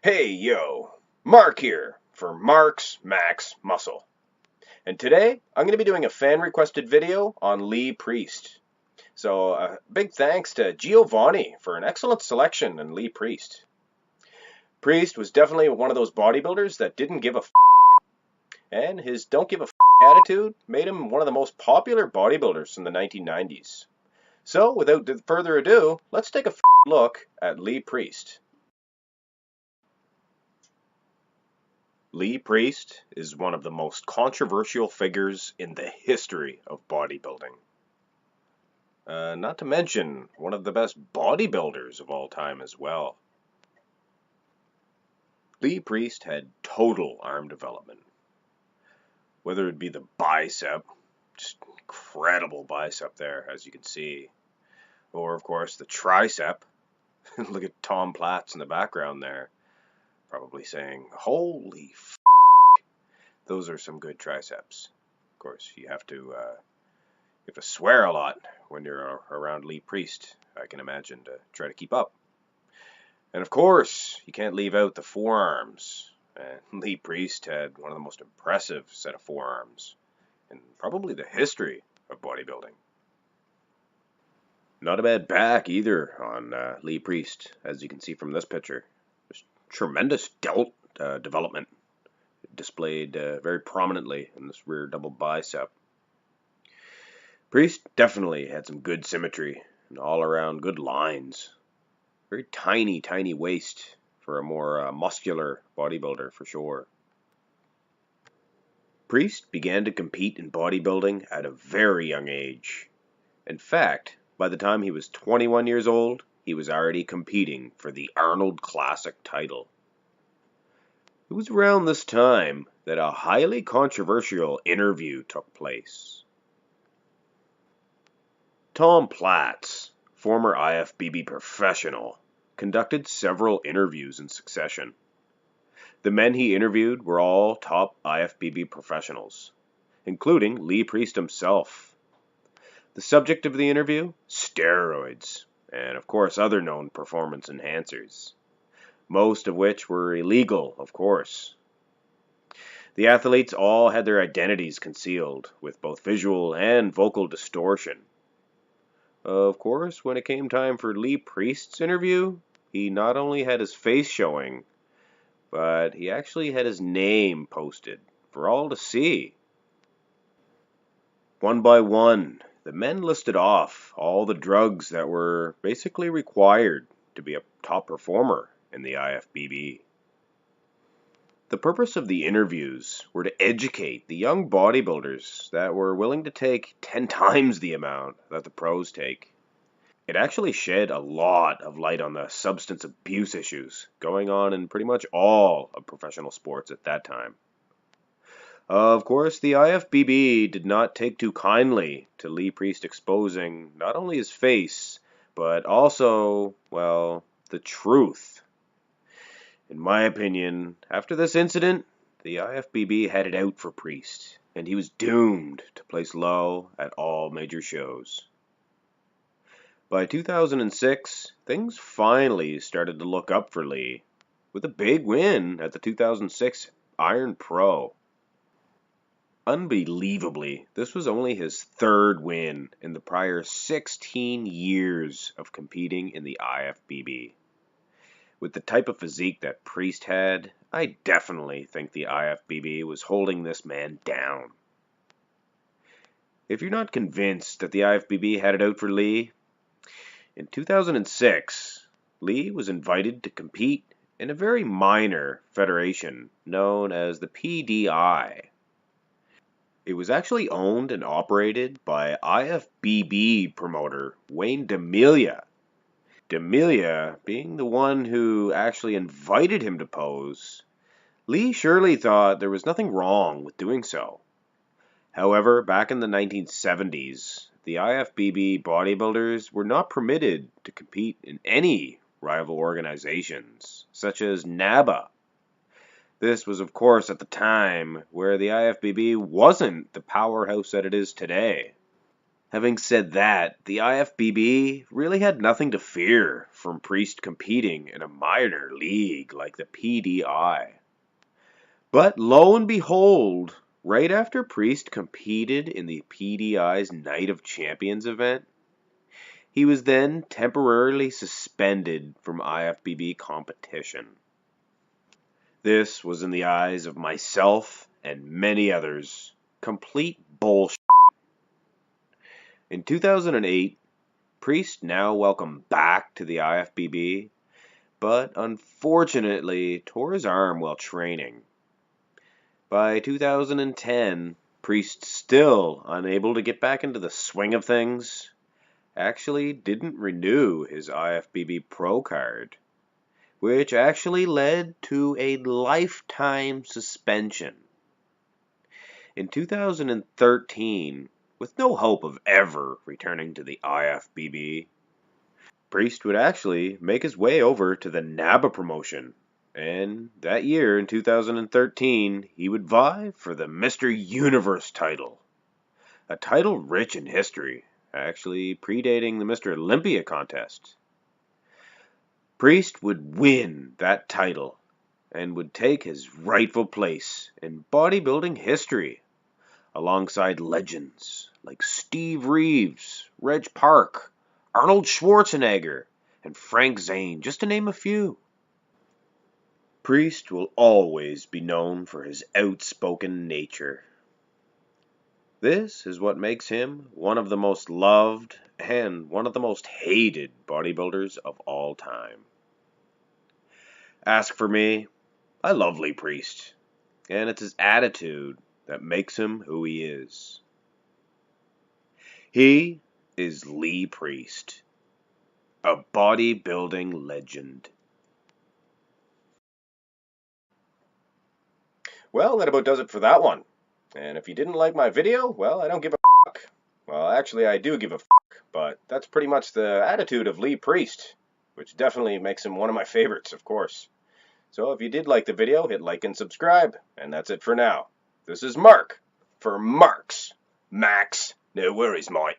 Hey yo, Mark here for Mark's Max Muscle. And today I'm going to be doing a fan requested video on Lee Priest. So a big thanks to Giovanni for an excellent selection in Lee Priest. Priest was definitely one of those bodybuilders that didn't give a f***, and his don't give a f*** attitude made him one of the most popular bodybuilders in the 1990s. So without further ado, let's take a look at Lee Priest. Lee Priest is one of the most controversial figures in the history of bodybuilding. Not to mention, one of the best bodybuilders of all time as well. Lee Priest had total arm development. Whether it be the bicep, just incredible bicep there, as you can see, or of course the tricep. Look at Tom Platz in the background there. Probably saying, holy f***, those are some good triceps. Of course, you have to swear a lot when you're around Lee Priest, I can imagine, to try to keep up. And of course, you can't leave out the forearms. And Lee Priest had one of the most impressive set of forearms in probably the history of bodybuilding. Not a bad back either on Lee Priest, as you can see from this picture. Tremendous delt development displayed very prominently in this rear double bicep. Priest definitely had some good symmetry and all around good lines. Very tiny waist for a more muscular bodybuilder for sure. Priest began to compete in bodybuilding at a very young age. In fact, by the time he was 21 years old, he was already competing for the Arnold Classic title. It was around this time that a highly controversial interview took place. Tom Platz, former IFBB professional, conducted several interviews in succession. The men he interviewed were all top IFBB professionals, including Lee Priest himself. The subject of the interview? Steroids. And of course other known performance enhancers, most of which were illegal, of course. The athletes all had their identities concealed, with both visual and vocal distortion. Of course, when it came time for Lee Priest's interview, he not only had his face showing, but he actually had his name posted for all to see. One by one, the men listed off all the drugs that were basically required to be a top performer in the IFBB. The purpose of the interviews were to educate the young bodybuilders that were willing to take 10 times the amount that the pros take. It actually shed a lot of light on the substance abuse issues going on in pretty much all of professional sports at that time. Of course, the IFBB did not take too kindly to Lee Priest exposing not only his face, but also, well, the truth. In my opinion, after this incident, the IFBB had it out for Priest, and he was doomed to place low at all major shows. By 2006, things finally started to look up for Lee, with a big win at the 2006 Iron Pro. Unbelievably, this was only his third win in the prior 16 years of competing in the IFBB. With the type of physique that Priest had, I definitely think the IFBB was holding this man down. If you're not convinced that the IFBB had it out for Lee, in 2006, Lee was invited to compete in a very minor federation known as the PDI. It was actually owned and operated by IFBB promoter Wayne DeMilia. DeMilia being the one who actually invited him to pose, Lee surely thought there was nothing wrong with doing so. However, back in the 1970s, the IFBB bodybuilders were not permitted to compete in any rival organizations, such as NABA. This was, of course, at the time where the IFBB wasn't the powerhouse that it is today. Having said that, the IFBB really had nothing to fear from Priest competing in a minor league like the PDI. But lo and behold, right after Priest competed in the PDI's Night of Champions event, he was then temporarily suspended from IFBB competition. This was, in the eyes of myself and many others, complete bullshit. In 2008, Priest now welcomed back to the IFBB, but unfortunately tore his arm while training. By 2010, Priest, still unable to get back into the swing of things, actually didn't renew his IFBB Pro card, which actually led to a lifetime suspension. In 2013, with no hope of ever returning to the IFBB, Priest would actually make his way over to the NABA promotion, and that year, in 2013, he would vie for the Mr. Universe title, a title rich in history, actually predating the Mr. Olympia contest. Priest would win that title and would take his rightful place in bodybuilding history, alongside legends like Steve Reeves, Reg Park, Arnold Schwarzenegger, and Frank Zane, just to name a few. Priest will always be known for his outspoken nature. This is what makes him one of the most loved and one of the most hated bodybuilders of all time. Ask for me, I love Lee Priest, and it's his attitude that makes him who he is. He is Lee Priest, a bodybuilding legend. Well, that about does it for that one. And if you didn't like my video, well, I don't give a fuck. Well, actually, I do give a fuck, but that's pretty much the attitude of Lee Priest, which definitely makes him one of my favorites, of course. So if you did like the video, hit like and subscribe, and that's it for now. This is Mark, for Marks. Max, no worries, mate.